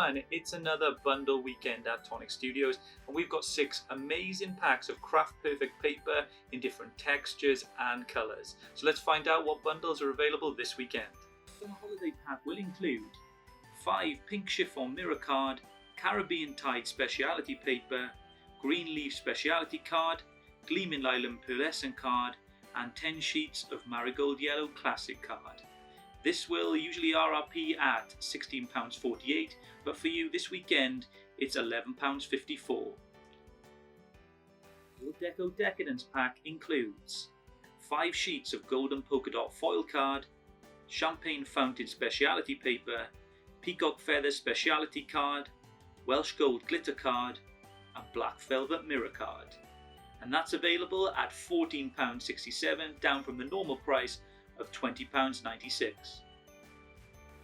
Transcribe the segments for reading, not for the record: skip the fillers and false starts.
everyone, it's another bundle weekend at Tonic Studios, and we've got 6 amazing packs of craft perfect paper in different textures and colours. So let's find out what bundles are available this weekend. The holiday pack will include 5 pink chiffon mirror card, Caribbean Tide speciality paper, green leaf speciality card, gleaming lilac pearlescent card, and 10 sheets of marigold yellow classic card. This will usually RRP at £16.48, but for you this weekend it's £11.54. Your Deco Decadence pack includes 5 sheets of golden polka dot foil card, champagne fountain speciality paper, peacock feather speciality card, Welsh gold glitter card, and black velvet mirror card. And that's available at £14.67, down from the normal price of £20.96.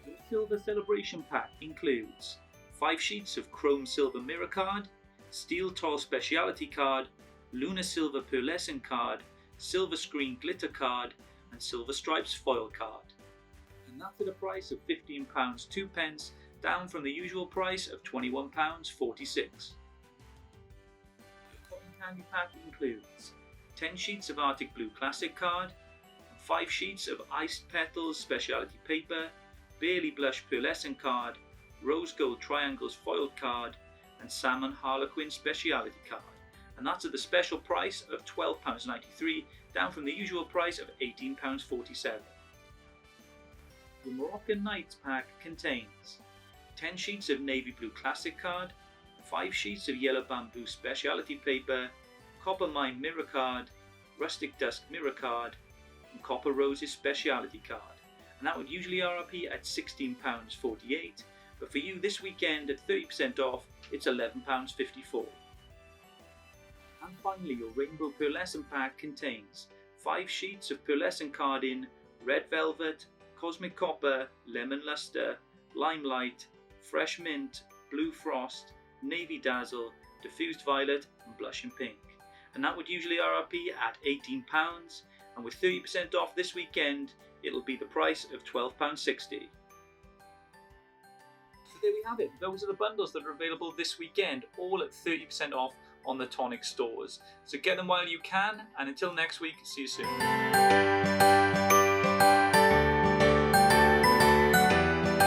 Your Silver Celebration pack includes 5 sheets of chrome silver mirror card, steel tall speciality card, lunar silver pearlescent card, silver screen glitter card, and silver stripes foil card. And that's at a price of £15.02, down from the usual price of £21.46. Candy pack includes 10 sheets of Arctic Blue Classic card, 5 sheets of Iced Petals speciality paper, Barely Blush pearlescent card, Rose Gold Triangles foiled card, and Salmon Harlequin speciality card. And that's at the special price of £12.93, down from the usual price of £18.47. The Moroccan Nights pack contains 10 sheets of Navy Blue Classic card, 5 sheets of yellow bamboo speciality paper, copper mine mirror card, rustic dusk mirror card, and copper roses speciality card. And that would usually RRP at £16.48, but for you this weekend at 30% off, it's £11.54. And finally, your Rainbow Pearlescent pack contains 5 sheets of pearlescent card in red velvet, cosmic copper, lemon luster, limelight, fresh mint, blue frost, navy dazzle, diffused violet, and blushing pink. And that would usually RRP at £18, and with 30% off this weekend it'll be the price of £12.60. So there we have it, those are the bundles that are available this weekend, all at 30% off on the Tonic stores. So get them while you can, and until next week, see you soon.